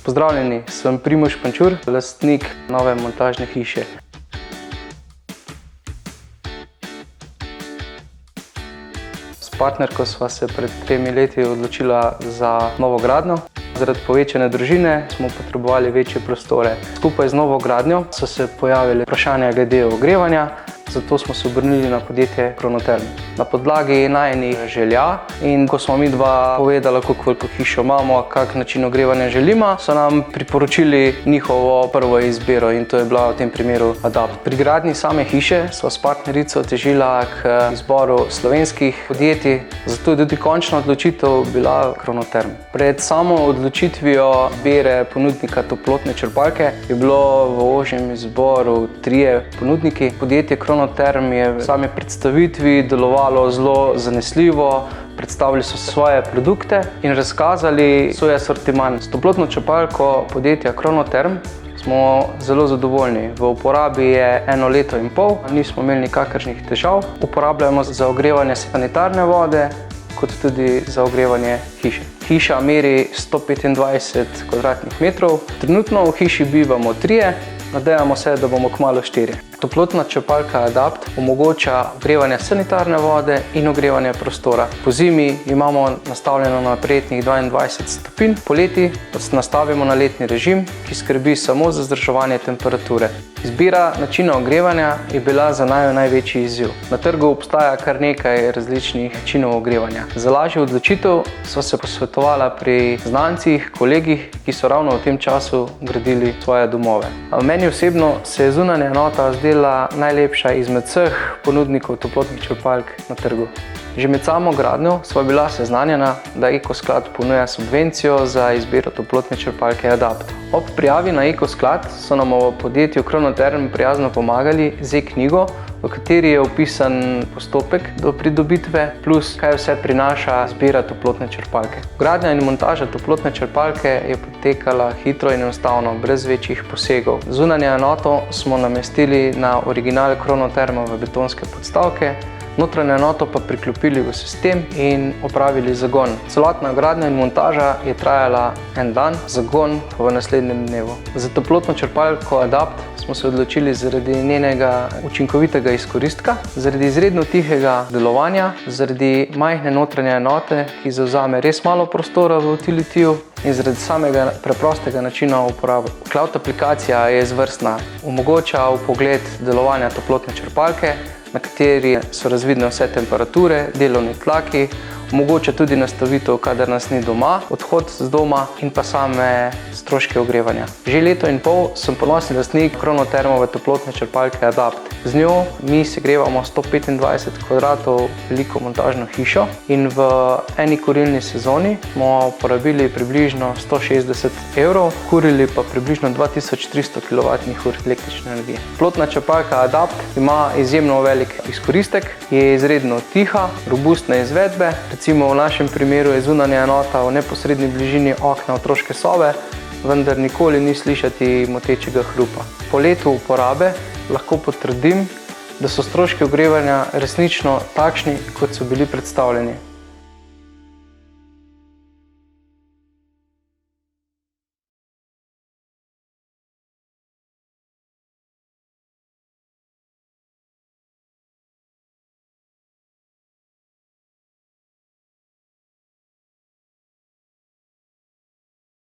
Pozdravljeni, sem Primož Pančur, lastnik nove montažne hiše. S partnerko sva se pred 3 leti odločila za novo gradnjo. Zaradi povečane družine smo potrebovali večje prostore. Skupaj z novo gradnjo so se pojavile vprašanja glede ogrevanja, zato smo se obrnili na podjetje Kronoterm. Na podlagi najinih želja in ko smo midva povedala, koliko veliko hišo imamo, kak način ogrevanja želimo, so nam priporočili njihovo prvo izbiro in to je bila v tem primeru Adapt. Pri gradnji same hiše sva s partnerico težila k izboru slovenskih podjetij, zato je tudi končna odločitev bila Kronoterm. Pred samo odločitvijo izbire ponudnika toplotne črpalke je bilo v ožjem izboru 3 ponudniki. Podjetje Kronoterm je v sami predstavitvi delovalo zelo zanesljivo, predstavili so svoje produkte in razkazali svoj asortiman. S toplotno črpalko podjetja Kronoterm smo zelo zadovoljni. V uporabi je 1,5 leta, nismo imeli nikakršnih težav. Uporabljamo za ogrevanje sanitarne vode, kot tudi za ogrevanje hiše. Hiša meri 125 kvadratnih metrov. Trenutno v hiši bivamo 3, nadejamo se, da bomo kmalu 4. Toplotna črpalka Adapt omogoča ogrevanje sanitarne vode in ogrevanje prostora. Po zimi imamo nastavljeno na prijetnih 22 stopinj, poleti pa se nastavimo na letni režim, ki skrbi samo za vzdrževanje temperature. Izbira načina ogrevanja je bila za naju največji izziv. Na trgu obstaja kar nekaj različnih načinov ogrevanja. Za lažjo odločitev sva se posvetovala pri znancih, kolegih, ki so ravno v tem času gradili svoje domove. Meni osebno se je zunanja enota zdela najlepša izmed vseh ponudnikov toplotnih črpalk na trgu. Že med samo gradnjo sva bila seznanjena, da Ekosklad ponuja subvencijo za izbiro toplotne črpalke Adapt. Ob prijavi na Ekosklad so nam v podjetju Kronoterm prijazno pomagali z e-knjigo, v kateri je opisan postopek do pridobitve, plus kaj vse prinaša izbira toplotne črpalke. Gradnja in montaža toplotne črpalke je potekala hitro in enostavno, brez večjih posegov. Zunanjo enoto smo namestili na original Kronotermove betonske podstavke, notranjo enoto pa priklopili v sistem in opravili zagon. Celotna gradnja in montaža je trajala 1 dan, zagon pa v naslednjem dnevu. Za toplotno črpalko Adapt smo se odločili zaradi njenega učinkovitega izkoristka, zaradi izredno tihega delovanja, zaradi majhne notranje enote, ki zavzame res malo prostora v utilitiju, in zaradi samega preprostega načina uporabe. Cloud aplikacija je izvrstna, omogoča vpogled delovanja toplotne črpalke, na kateri so razvidne vse temperature, delovni tlaki, omogoča tudi nastavitev, kadar nas ni doma, odhod z doma in pa same stroške ogrevanja. Že 1,5 leta sem ponosni lastnik Kronotermove toplotne črpalke Adapt. Z njo mi segrevamo 125 kvadratov veliko montažno hišo in v eni kurilni sezoni smo porabili približno 160 €, kurili pa približno 2300 kWh električne energije. Toplotna črpalka Adapt ima izjemno velik izkoristek, je izredno tiha, robustne izvedbe. Recimo v našem primeru je zunanja enota v neposredni bližini okna otroške sobe, vendar nikoli ni slišati motečega hrupa. Po letu uporabe lahko potrdim, da so stroški ogrevanja resnično takšni, kot so bili predstavljeni.